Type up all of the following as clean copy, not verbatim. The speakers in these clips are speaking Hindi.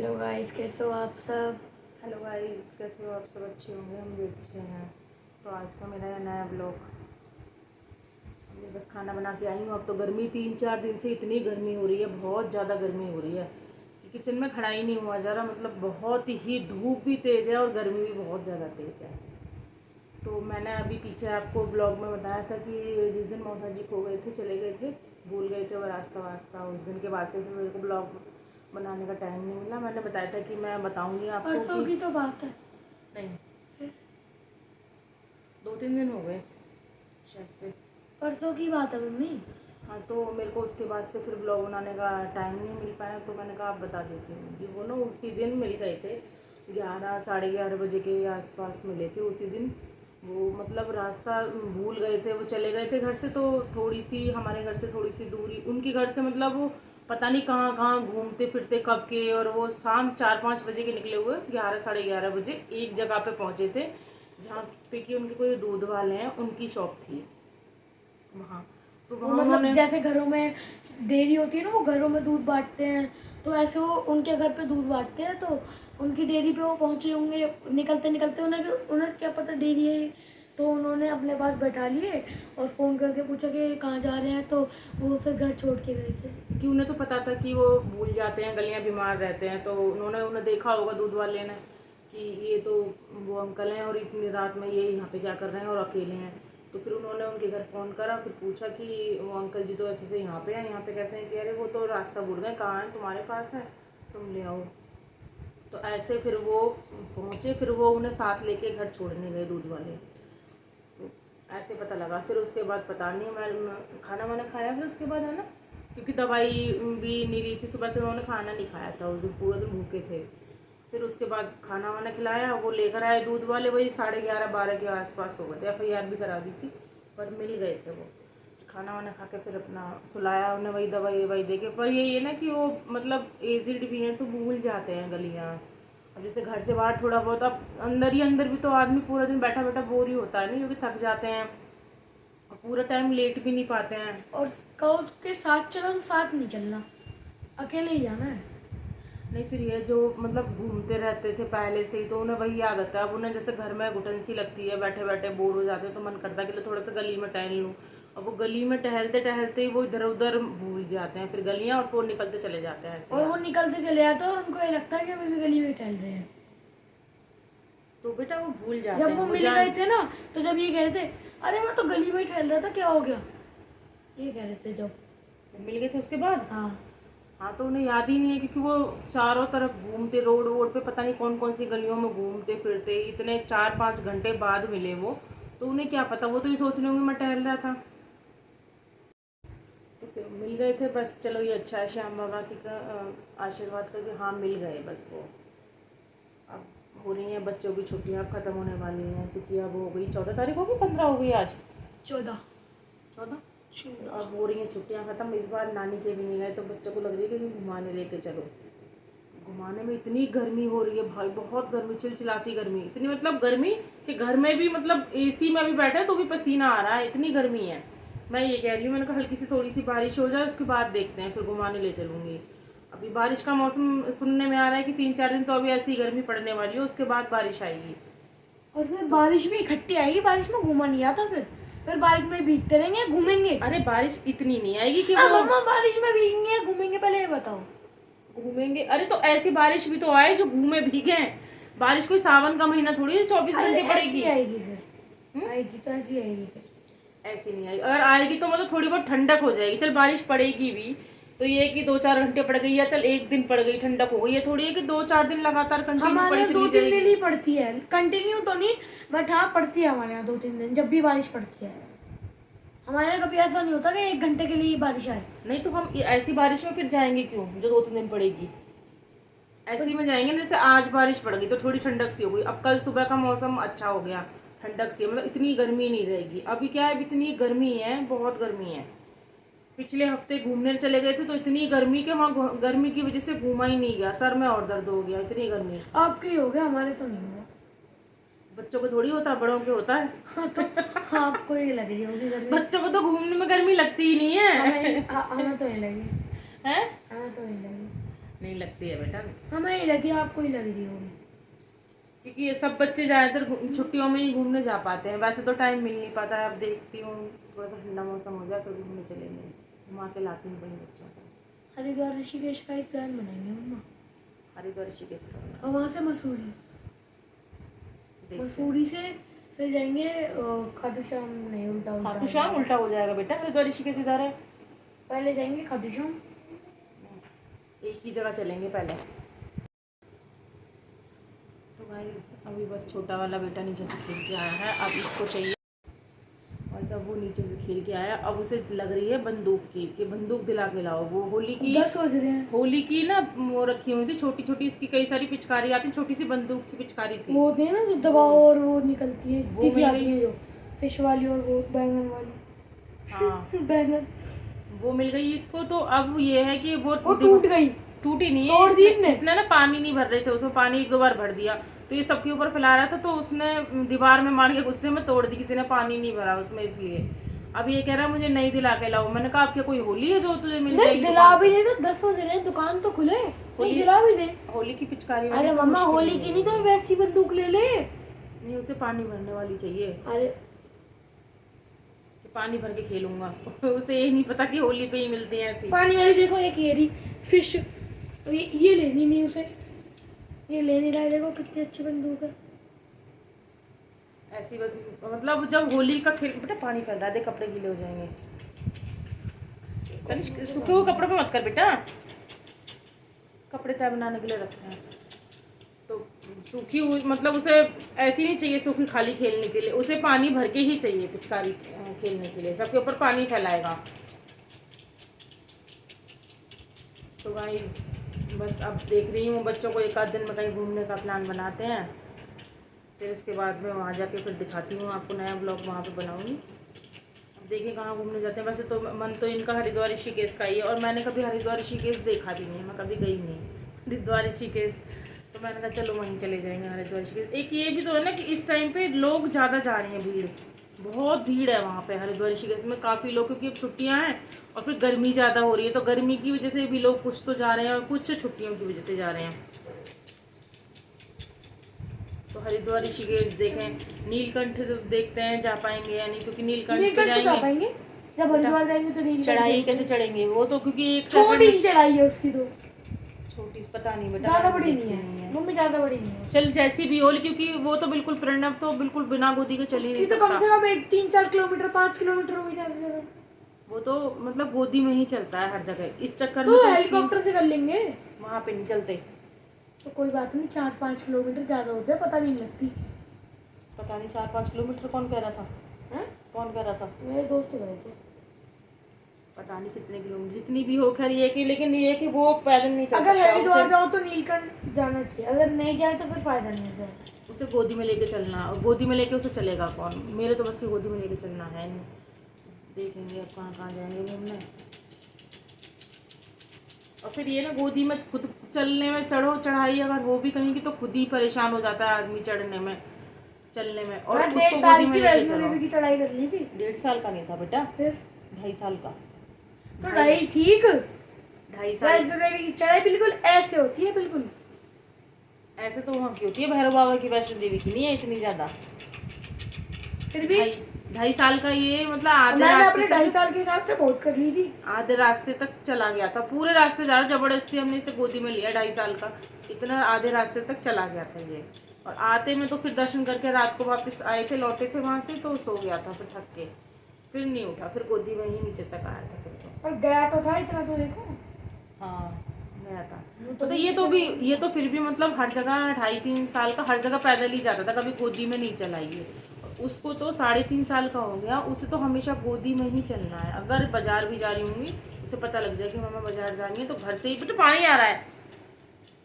हेलो गाइस, कैसे हो आप सब। हेलो गाइस, कैसे हो आप सब। अच्छे होंगे, हम भी अच्छे हैं। तो आज का मेरा ये नया ब्लॉग। मैं बस खाना बना के आई हूँ। अब तो गर्मी 3-4 दिन से इतनी गर्मी हो रही है, बहुत ज़्यादा गर्मी हो रही है कि किचन में खड़ा ही नहीं हुआ जा रहा। मतलब बहुत ही धूप भी तेज़ है और गर्मी भी बहुत ज़्यादा तेज़ है। तो मैंने अभी पीछे आपको ब्लॉग में बताया था कि जिस दिन मौसा जी खो गए थे, चले गए थे, भूल गए थे वो रास्ता वास्ता, उस दिन के बाद से फिर मेरे को ब्लॉग बनाने का टाइम नहीं मिला। मैंने बताया था कि मैं बताऊंगी आपको परसों कि की तो बात है। नहीं, 2-3 दिन हो गए शायद से। परसों की बात है मम्मी। हाँ, तो मेरे को उसके बाद से फिर ब्लॉग बनाने का टाइम नहीं मिल पाया, तो मैंने कहा आप बता देती हूँ कि वो ना उसी दिन मिल गए थे। 11-11:30 बजे के आसपास मिले थे उसी दिन। वो मतलब रास्ता भूल गए थे, वो चले गए थे घर से, तो थोड़ी सी हमारे घर से थोड़ी सी दूरी उनके घर से, मतलब वो पता नहीं कहाँ कहाँ घूमते फिरते कब के, और वो शाम 4-5 बजे के निकले हुए, 11-11:30 बजे एक जगह पे पहुँचे थे जहाँ पे कि उनके कोई दूध वाले हैं, उनकी शॉप थी वहाँ। तो वो वहाँ मतलब उन्होंने, जैसे घरों में डेयरी होती है ना, वो घरों में दूध बांटते हैं, तो ऐसे वो उनके घर पे दूध बांटते हैं। तो उनकी डेयरी पे वो पहुंचे होंगे, निकलते निकलते उन्हें उन्हें क्या पता डेयरी है, तो उन्होंने अपने पास बैठा लिए और फ़ोन करके पूछा कि कहाँ जा रहे हैं, तो वो फिर घर छोड़ के गए थे। क्योंकि उन्हें तो पता था कि वो भूल जाते हैं, गलियाँ बीमार रहते हैं, तो उन्हें देखा होगा दूध वाले ने कि ये तो वो अंकल हैं और इतनी रात में ये यहाँ पे क्या कर रहे हैं और अकेले हैं। तो फिर उन्होंने उनके घर फ़ोन करा, फिर पूछा कि वो अंकल जी तो ऐसे से यहाँ पे हैं, यहाँ पे कैसे हैं। कह रहे वो तो रास्ता भूल गए, कहाँ हैं, तुम्हारे पास है, तुम ले आओ। तो ऐसे फिर वो पहुँचे, फिर वो उन्हें साथ लेके घर छोड़ने गए दूध वाले। तो ऐसे पता लगा। फिर उसके बाद पता नहीं, मैं खाना वाना खाया फिर उसके बाद, है ना, क्योंकि दवाई भी नहीं ली थी सुबह से, उन्होंने खाना नहीं खाया था उस दिन, पूरे दिन भूखे थे। फिर उसके बाद खाना वाना खिलाया, वो लेकर आए दूध वाले, वही 11:30-12 के आसपास हो गए थे। FIR भी करा दी थी, पर मिल गए थे वो। खाना वाना खा के फिर अपना सुलाया उन्हें, वही दवाई वही दे के। पर यही है ना कि वो मतलब एजिड भी हैं, तो भूल जाते हैं गलियाँ। अब जैसे घर से बाहर थोड़ा बहुत, अब अंदर ही अंदर भी तो आदमी पूरा दिन बैठा बैठा बोर ही होता है, नहीं, क्योंकि थक जाते हैं और पूरा टाइम लेट भी नहीं पाते हैं। और कहो के साथ चलो तो साथ नहीं चलना, अकेले ही जाना है। नहीं, फिर ये जो मतलब घूमते रहते थे पहले से ही, तो उन्हें वही आदत है। अब उन्हें जैसे घर में घुटन सी लगती है, बैठे बैठे बोर हो जाते हैं, तो मन करता है कि लो थोड़ा सा गली में टहल लूँ। अब वो गली में टहलते टहलते ही वो इधर उधर भूल जाते हैं, फिर गलियाँ, और फोन निकलते चले जाते हैं ऐसे और वो यार। निकलते चले जाते हैं और उनको ये लगता है कि अभी भी गली में टहल रहे हैं। तो बेटा वो भूल जाते जब हैं, वो वो मिल गए जान। थे ना, तो जब ये कह रहे थे अरे मैं तो गली में ही टहल रहा था, क्या हो गया, ये कह रहे थे जब। मिल गए थे उसके बाद। हाँ। हाँ, तो उन्हें याद ही नहीं है, क्योंकि वो चारों तरफ घूमते, रोड वोड पे पता नहीं कौन कौन सी गलियों में घूमते फिरते, इतने 4-5 घंटे बाद मिले वो। तो उन्हें क्या पता, वो तो ये सोच रहे होंगे मैं टहल रहा था। तो फिर मिल गए थे, बस चलो ये अच्छा है, श्याम बाबा की आशीर्वाद करके, हाँ मिल गए बस वो। अब हो रही हैं बच्चों की छुट्टियाँ, अब ख़त्म होने वाली हैं, क्योंकि अब हो गई 14 तारीख, होगी 15 हो गई आज, 14। 14। अब हो रही हैं छुट्टियाँ ख़त्म। इस बार नानी के भी नहीं गए, तो बच्चों को लग रही है कि घुमाने लेके चलो। घुमाने में इतनी गर्मी हो रही है भाई, बहुत गर्मी, चिलचिलाती गर्मी, इतनी मतलब गर्मी कि घर में भी मतलब AC में अभी बैठे तो भी पसीना आ रहा है, इतनी गर्मी है। मैं ये कह रही हूँ, मैंने कहा हल्की सी थोड़ी सी बारिश हो जाए, उसके बाद देखते हैं, फिर घुमाने ले चलूँगी। अभी बारिश का मौसम सुनने में आ रहा है कि 3-4 दिन तो अभी ऐसी गर्मी पड़ने वाली है, उसके बाद बारिश आएगी। और फिर बारिश भी इकट्ठी आएगी, बारिश में घूमा नहीं आता। फिर बारिश में भीगते रहेंगे, घूमेंगे। अरे बारिश इतनी नहीं आएगी कि हाँ वो मम्मा, बारिश में भीगेंगे घूमेंगे, पहले ये बताओ। घूमेंगे। अरे तो ऐसी बारिश भी तो आए जो घूमे भीगे। बारिश कोई सावन का महीना थोड़ी है 24 घंटे अरे ऐसी पड़ेगी। आएगी फिर, आएगी तो ऐसी आएगी फिर। ऐसी नहीं आएगी, अगर आएगी तो मतलब थोड़ी बहुत ठंडक हो जाएगी। चल बारिश पड़ेगी भी तो ये कि 2-4 घंटे पड़ गई, या चल एक दिन पड़ गई, ठंडक हो गई। ये थोड़ी है कि 2-4 दिन लगातार कंटिन्यू हमारे पड़ी यहाँ चली 2-3 दिन जाएगी। ही पड़ती है, कंटिन्यू तो नहीं, बट हाँ पड़ती है हमारे यहाँ 2-3 दिन, जब भी बारिश पड़ती है। हमारे यहाँ कभी ऐसा नहीं होता कि 1 घंटे के लिए बारिश आए। नहीं तो हम ऐसी बारिश में फिर जाएंगे क्यों, जो 2-3 दिन पड़ेगी। ऐसी में जाएंगे, जैसे आज बारिश पड़ गई तो थोड़ी ठंडक सी हो गई, अब कल सुबह का मौसम अच्छा हो गया, ठंडक सी, मतलब इतनी गर्मी नहीं रहेगी। अभी क्या है, अभी इतनी गर्मी है, बहुत गर्मी है। पिछले हफ्ते घूमने चले गए थे तो इतनी गर्मी के वहाँ गर्मी की वजह से घूमा ही नहीं गया, सर में और दर्द हो गया, इतनी गर्मी। आपके ही हो गया, हमारे तो नहीं हुआ। बच्चों को थोड़ी होता, बड़ों के होता है। हाँ तो हाँ, आपको ये लग रही होगी गर्मी। बच्चों को तो घूमने में गर्मी लगती ही नहीं है। हमें तो नहीं लगी। हैं? हमें तो नहीं लगी। नहीं लगती है बेटा, हमें ही लगी, आपको ही लग रही होगी। क्योंकि ये सब बच्चे ज़्यादातर छुट्टियों में ही घूमने जा पाते हैं, वैसे तो टाइम मिल नहीं पाता है। अब देखती हूँ थोड़ा सा ठंडा मौसम हो जाए फिर घूमने चलेंगे, घुमा के लाती हूँ वहीं बच्चों को। हरिद्वार ऋषिकेश का एक प्लान बनाएंगे मम्मा, हरिद्वार ऋषिकेश का और वहाँ से मसूरी, देखते हैं। मसूरी से फिर जाएंगे खाटू श्याम, नहीं उल्टा उल्टा खाटू श्याम उल्टा हो जाएगा बेटा, हरिद्वार ऋषिकेश इधर है। पहले जाएंगे खाटू श्याम। एक ही जगह चलेंगे पहले। तो गाइस अभी बस छोटा वाला बेटा नीचे से खेल के आया है, अब इसको चाहिए, और सब वो नीचे से खेल के आया, अब उसे लग रही है बंदूक की कि बंदूक दिला के लाओ। वो होली की 10 बज रहे हैं। होली की ना वो रखी हुई थी छोटी छोटी, इसकी कई सारी पिचकारी आती, छोटी सी बंदूक की पिचकारी थी। वो होती है ना जो दबाओ और वो निकलती है, वो तीसरी मिल आती गई। है जो फिश वाली, और वो बैंगन वाली। हाँ बैंगन वो मिल गई इसको। तो अब ये है कि वो टूट गई। टूटी नहीं तोड़ है, दी इसने ना पानी नहीं भर रहे थे, उसमें पानी 1-2 बार भर दिया, तो ये सबके ऊपर फैला रहा था, तो उसने दीवार में मार के गुस्से में तोड़ दी, किसी ने पानी नहीं भरा उसमें, इसलिए अब ये कह रहा है मुझे नई दिला के लाओ। मैंने कहा आपके कोई होली है जो तुझे मिल नहीं जाएगी दिला दुकान भी पे? दे तो 10 बज रहे हैं, दुकान तो खुले, नहीं दिला भी दे। होली की पिचकारी अरे मम्मा होली की नहीं तो वैसी बंदूक ले ले। नहीं, उसे पानी भरने वाली चाहिए, अरे पानी भर के खेलूंगा। उसे ये नहीं पता कि होली पे ही मिलती है ऐसी। पानी वाली देखो, एक ये रही फिश, ये लेनी नहीं उसे, ये ले नहीं रहा है, देखो कितनी अच्छी बंदूक है। ऐसी मतलब जब होली का खेल, बेटा पानी फैल रहा है, देख कपड़े गीले हो जाएंगे। तनिष्क सूखे हुए कपड़े पे मत कर बेटा, कपड़े तय बनाने के लिए रखे हैं। तो सूखी हुई मतलब उसे ऐसी नहीं चाहिए सूखी खाली खेलने के लिए, उसे पानी भर के ही चाहिए पिचकारी खेलने के लिए, सबके ऊपर पानी फैलाएगा। तो गाइस बस अब देख रही हूँ बच्चों को, एक आध दिन में कहीं घूमने का प्लान बनाते हैं, फिर उसके बाद में वहाँ जाके फिर दिखाती हूँ आपको, नया ब्लॉग वहाँ पे बनाऊँगी। अब देखिए कहाँ घूमने जाते हैं। वैसे तो मन तो इनका हरिद्वार ऋषिकेश का ही है, और मैंने कभी हरिद्वार ऋषिकेश देखा भी नहीं है, मैं कभी गई नहीं हरिद्वार ऋषिकेश, तो मैंने कहा चलो वहीं चले जाएंगे हरिद्वार ऋषिकेश। एक ये भी तो है ना कि इस टाइम पे लोग ज़्यादा जा रहे हैं, भीड़ बहुत भीड़ है वहाँ पे हरिद्वार ऋषिकेश में, काफ़ी लोग, क्योंकि अब छुट्टियाँ हैं और फिर गर्मी ज़्यादा हो रही है, तो गर्मी की वजह से भी लोग कुछ तो जा रहे हैं और कुछ छुट्टियों की वजह से जा रहे हैं। तो हरिद्वार ऋषिकेश देखें, नीलकंठ देखते हैं जा पाएंगे या नहीं, क्योंकि नीलकंठ पे जा पाएंगे, जब हरिद्वार जाएंगे तो नीलकंठ चढ़ाई कैसे चढ़ेंगे, वो तो क्योंकि एक छोटी सी चढ़ाई है उसकी, तो छोटी पता नहीं बेटा, ज्यादा बड़ी नहीं है मम्मी, ज्यादा बड़ी नहीं है। चल जैसी भी हो, क्योंकि वो तो बिल्कुल प्रणव तो बिल्कुल बिना गोदी के चल ही नहीं तो कम से सकता, कम 3-4 किलोमीटर 5 किलोमीटर हो जाएगा, वो तो मतलब गोदी में ही चलता है हर जगह। इस चक्कर में तो तो हेलीकॉप्टर से कर लेंगे, वहाँ पे नहीं चलते। तो कोई बात नहीं, 4-5 किलोमीटर ज्यादा होते हैं, पता भी नहीं लगती। पता नहीं 4-5 किलोमीटर कौन कह रहा था, हैं? कौन कह रहा था, मेरे दोस्त गए थे। पता नहीं कितने किलोमीटर, जितनी भी हो खैर ये कि, लेकिन ये कि वो पैदल नहीं चल अगर सकता, हरिद्वार जाओ तो नीलकंठ जाना चाहिए, अगर नहीं जाए तो फिर फायदा नहीं है। उसे गोदी में लेके चलना, और गोदी में लेके उसे चलेगा कौन, मेरे तो बस की गोदी में लेके चलना है नहीं। देखेंगे अब कहाँ कहाँ जाएंगे घूमने। और फिर ये ना गोदी में खुद चलने में, चढ़ो चढ़ाई अगर हो भी कहीं की तो खुद ही परेशान हो जाता है आदमी चढ़ने में चलने में, और उसको 1.5 साल गोदी में की लेके वैष्णो चलो। देवी की चढ़ाई कर ली थी। 1.5 साल का नहीं था बेटा, फिर 2.5 साल का, तो ढाई ठीक, 2.5 साल। वैष्णो देवी की चढ़ाई बिल्कुल ऐसे होती है, बिल्कुल ऐसे तो वहाँ की होती है, भैरव बाबा की वैष्णो देवी की नहीं है इतनी ज़्यादा। फिर भी 2.5 साल का ये मतलब आधे मैंने रास्ते अपने 2.5 साल के हिसाब से बहुत कर ली थी। आधे रास्ते तक चला गया था, पूरे रास्ते जा रहा, जबरदस्ती हमने इसे गोदी में लिया 2.5 साल का, इतना आधे रास्ते तक चला गया था ये। और आते में तो फिर दर्शन करके रात को वापस आए थे, लौटे थे वहाँ से, तो सो गया था फिर थक के, फिर नहीं उठा, फिर गोदी में ही नीचे तक आया था फिर तो। पर गया तो था इतना, तो देखो। हाँ गया था, तो ये तो फिर भी मतलब हर जगह 2.5-3 साल का हर जगह पैदल ही जाता था, कभी गोदी में नहीं चलाई है। उसको तो 3.5 साल का हो गया, उसे तो हमेशा गोदी में ही चलना है। अगर बाजार भी जा रही होंगी, उसे पता लग जाए कि मम्मा बाजार जा रही है, तो घर से ही, बेटा पानी आ रहा है,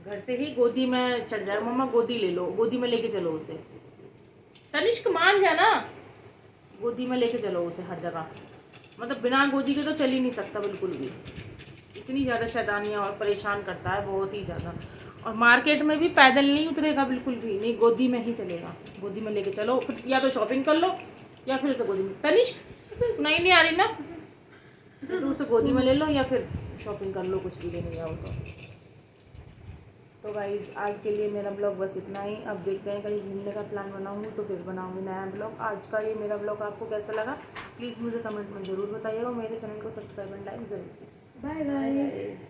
घर से ही गोदी में चढ़ जाए, मम्मा गोदी ले लो, गोदी में लेके चलो उसे, तनिष्क मान जाना, गोदी में लेके चलो उसे हर जगह, मतलब बिना गोदी के तो चल ही नहीं सकता बिल्कुल भी, इतनी ज़्यादा शैतानियाँ और परेशान करता है बहुत ही ज़्यादा। और मार्केट में भी पैदल नहीं उतरेगा बिल्कुल भी नहीं, गोदी में ही चलेगा, गोदी में लेके चलो, फिर या तो शॉपिंग कर लो या फिर उसे गोदी में, तनिष्क सुनाई नहीं आ रही ना, तो उसे गोदी में ले लो या फिर शॉपिंग कर लो, कुछ भी लेने जाओ तो। तो गाइज़ आज के लिए मेरा ब्लॉग बस इतना ही। अब देखते हैं कहीं घूमने का प्लान बनाऊँगी तो फिर बनाऊँगी नया ब्लॉग। आज का ये मेरा ब्लॉग आपको कैसा लगा प्लीज़ मुझे कमेंट में ज़रूर बताइएगा और मेरे चैनल को सब्सक्राइब एंड लाइक ज़रूर कीजिए। Bye guys.